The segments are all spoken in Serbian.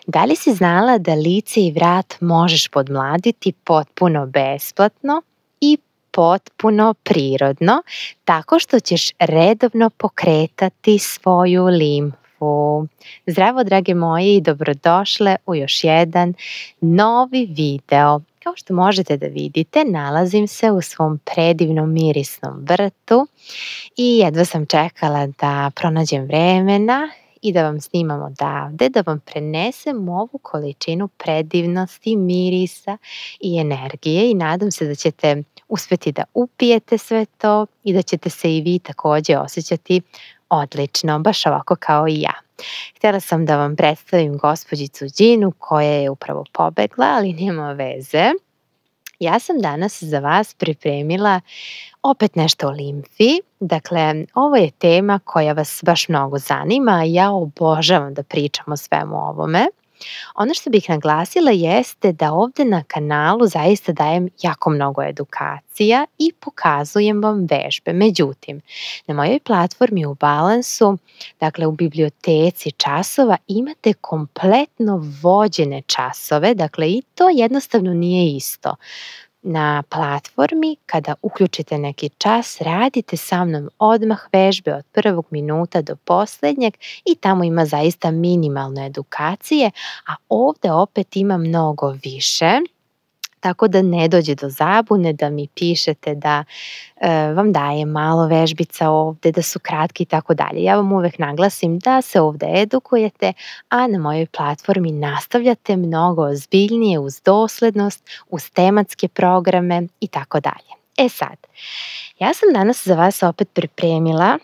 Da li si znala da lice i vrat možeš podmladiti potpuno besplatno i potpuno prirodno, tako što ćeš redovno pokretati svoju limfu? Zdravo, drage moje, i dobrodošle u još jedan novi video. Kao što možete da vidite, nalazim se u svom predivnom mirisnom vrtu i jedva sam čekala da pronađem vremena i da vam snimam odavde, da vam prenesem ovu količinu predivnosti, mirisa i energije, i nadam se da ćete uspeti da upijete sve to i da ćete se i vi takođe osjećati odlično, baš ovako kao i ja. Htjela sam da vam predstavim gospođicu Đinu koja je upravo pobegla, ali nema veze. Ja sam danas za vas pripremila opet nešto o limfi. Dakle, ovo je tema koja vas baš mnogo zanima. Ja obožavam da pričam o svemu ovome. Ono što bih naglasila jeste da ovde na kanalu zaista dajem jako mnogo edukacija i pokazujem vam vežbe. Međutim, na mojoj platformi u Balansu, dakle u biblioteci časova, imate kompletno vođene časove, dakle i to jednostavno nije isto. Na platformi, kada uključite neki čas, radite sa mnom odmah vežbe od prvog minuta do poslednjeg i tamo ima zaista minimalne edukacije, a ovde opet ima mnogo više. Tako da ne dođe do zabune, da mi pišete da vam daje malo vežbica ovde, da su kratki i tako dalje. Ja vam uvek naglasim da se ovde edukujete, a na mojoj platformi nastavljate mnogo ozbiljnije, uz doslednost, uz tematske programe i tako dalje. E sad, ja sam danas za vas opet pripremila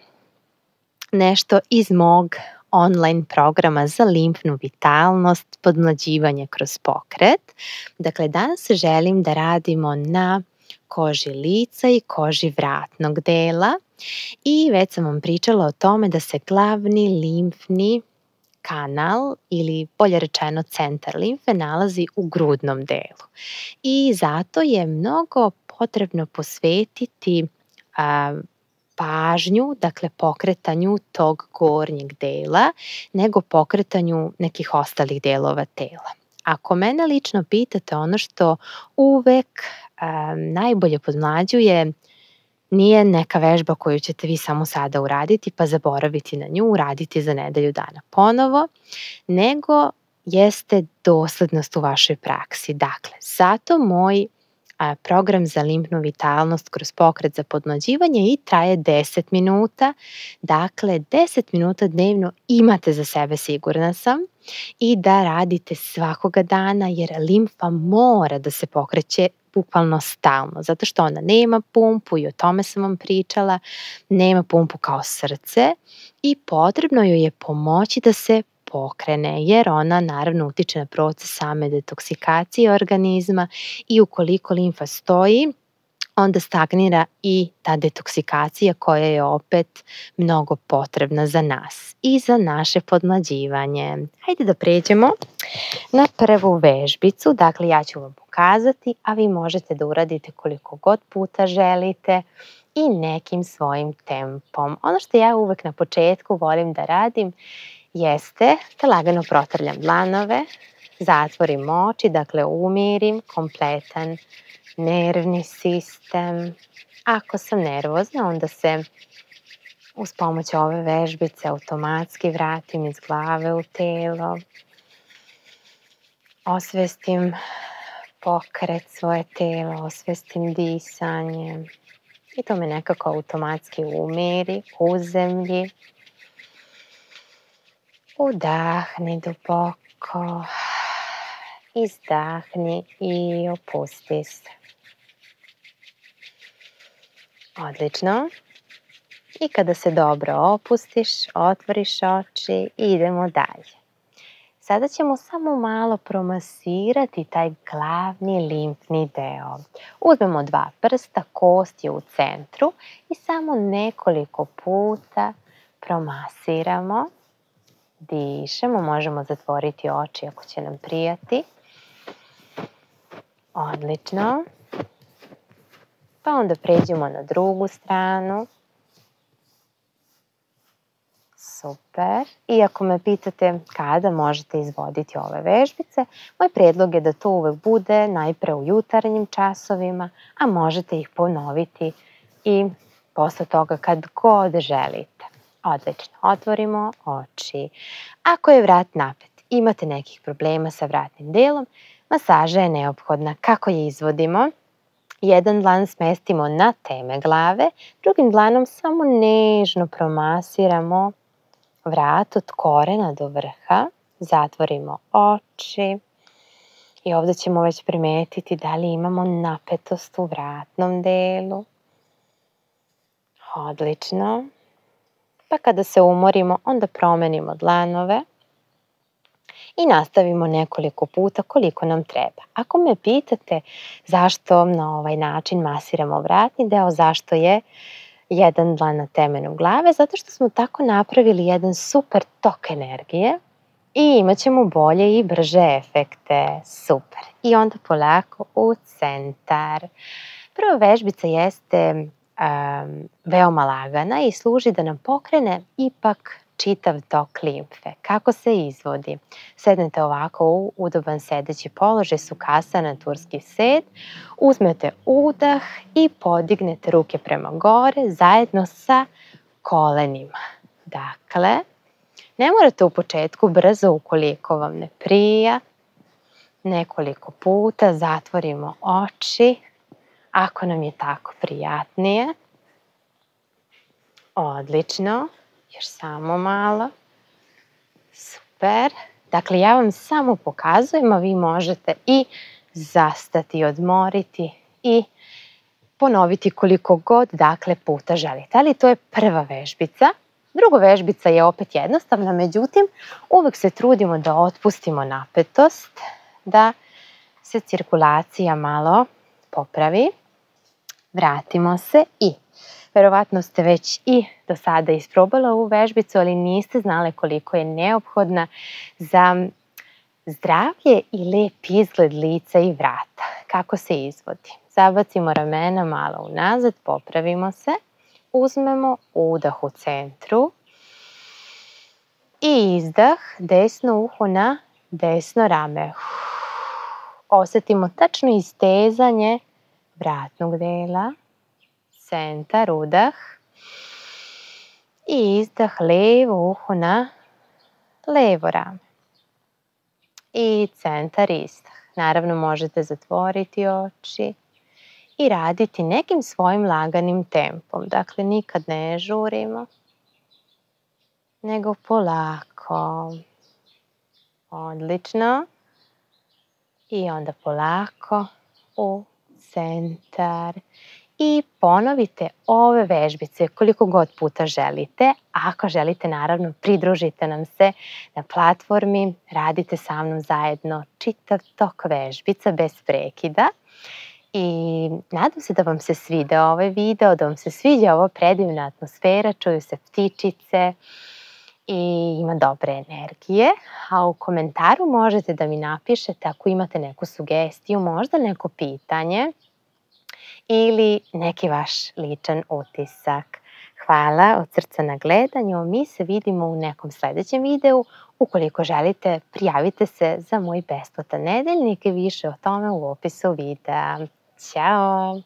nešto iz mog online programa za limfnu vitalnost, podmlađivanje kroz pokret. Dakle, danas želim da radimo na koži lica i koži vratnog dela i već sam vam pričala o tome da se glavni limfni kanal, ili bolje rečeno centar limfe, nalazi u grudnom delu. I zato je mnogo potrebno posvetiti pažnju, dakle pokretanju tog gornjeg dela, nego pokretanju nekih ostalih delova tela. Ako mene lično pitate, ono što uvek najbolje podmlađuje nije neka vežba koju ćete vi samo sada uraditi pa zaboraviti na nju, uraditi za nedelju dana ponovo, nego jeste doslednost u vašoj praksi. Dakle, zato moj program za limfnu vitalnost kroz pokret za podmlađivanje i traje 10 minuta. Dakle, 10 minuta dnevno imate za sebe, sigurna sam, i da radite svakoga dana, jer limfa mora da se pokreće bukvalno stalno, zato što ona nema pumpu, i o tome sam vam pričala, nema pumpu kao srce i potrebno joj je pomoći da se pokrene, jer ona naravno utiče na proces same detoksikacije organizma i ukoliko limfa stoji, onda stagnira i ta detoksikacija koja je opet mnogo potrebna za nas i za naše podmlađivanje. Hajde da pređemo na prvu vežbicu. Dakle, ja ću vam pokazati, a vi možete da uradite koliko god puta želite i nekim svojim tempom. Ono što ja uvek na početku volim da radim jeste da lagano protrljam dlanove, zatvorim oči, dakle umirim kompletan nervni sistem. Ako sam nervozna, onda se uz pomoć ove vežbice automatski vratim iz glave u telo. Osvestim pokret svoje tela, osvestim disanje i to me nekako automatski umiri, uzemlji. Udahni duboko, izdahni i opusti se. Odlično. I kada se dobro opustiš, otvoriš oči i idemo dalje. Sada ćemo samo malo promasirati taj glavni limfni deo. Uzmemo 2 prsta, kost je u centru i samo nekoliko puta promasiramo. Dišemo, možemo zatvoriti oči ako će nam prijati. Odlično. Pa onda pređemo na drugu stranu. Super. I ako me pitate kada možete izvoditi ove vežbice, moj predlog je da to uvek bude najpre u jutarnjim časovima, a možete ih ponoviti i posle toga kad god želite. Odlično. Otvorimo oči. Ako je vrat napet, imate nekih problema sa vratnim delom, masaža je neophodna. Kako je izvodimo? Jedan dlan smestimo na teme glave, drugim dlanom samo nežno promasiramo vrat od korena do vrha, zatvorimo oči i ovde ćemo već primetiti da li imamo napetost u vratnom delu. Odlično. Pa kada se umorimo, onda promenimo dlanove i nastavimo nekoliko puta koliko nam treba. Ako me pitate zašto na ovaj način masiramo vratni deo, zašto je jedan dlan na temenu glave, zato što smo tako napravili jedan super tok energije i imat ćemo bolje i brže efekte. Super. I onda polako u centar. Prva vežbica jeste veoma lagana i služi da nam pokrene ipak čitav tok limfe. Kako se izvodi? Sednete ovako u udoban sedeći položaj, Sukhasana, turski sed, uzmete udah i podignete ruke prema gore zajedno sa kolenima. Dakle, ne morate u početku brzo ukoliko vam ne prija. Nekoliko puta zatvorimo oči ako nam je tako prijatnije. Odlično. Još samo malo. Super. Dakle, ja vam samo pokazujem, a vi možete i zastati, odmoriti i ponoviti koliko god puta želite. Ali to je prva vežbica. Druga vežbica je opet jednostavna, međutim, uvek se trudimo da otpustimo napetost, da se cirkulacija malo popravi. Vratimo se i verovatno ste već i do sada isprobali ovu vežbicu, ali niste znali koliko je neophodna za zdravlje i lep izgled lica i vrata. Kako se izvodi? Zabacimo ramena malo unazad, popravimo se, uzmemo udah u centru i izdah, desno uho na desno rame. Osetimo tačno istezanje vratnog dela. Centar, udah i izdah, levo uho na levo rame i centar, izdah. Naravno možete zatvoriti oči i raditi nekim svojim laganim tempom. Dakle, nikad ne žurimo, nego polako. Odlično. I onda polako u centar. I ponovite ove vežbice koliko god puta želite. Ako želite, naravno, pridružite nam se na platformi, radite sa mnom zajedno čitav tok vežbica bez prekida. I nadam se da vam se svide ovaj video, da vam se sviđa ova predivna atmosfera, čuju se ptičice i ima dobre energije. A u komentaru možete da mi napišete ako imate neku sugestiju, možda neko pitanje ili neki vaš ličan utisak. Hvala od srca na gledanju. Mi se vidimo u nekom sledećem videu. Ukoliko želite, prijavite se za moj besplatan nedeljnik i više o tome u opisu videa. Ćao!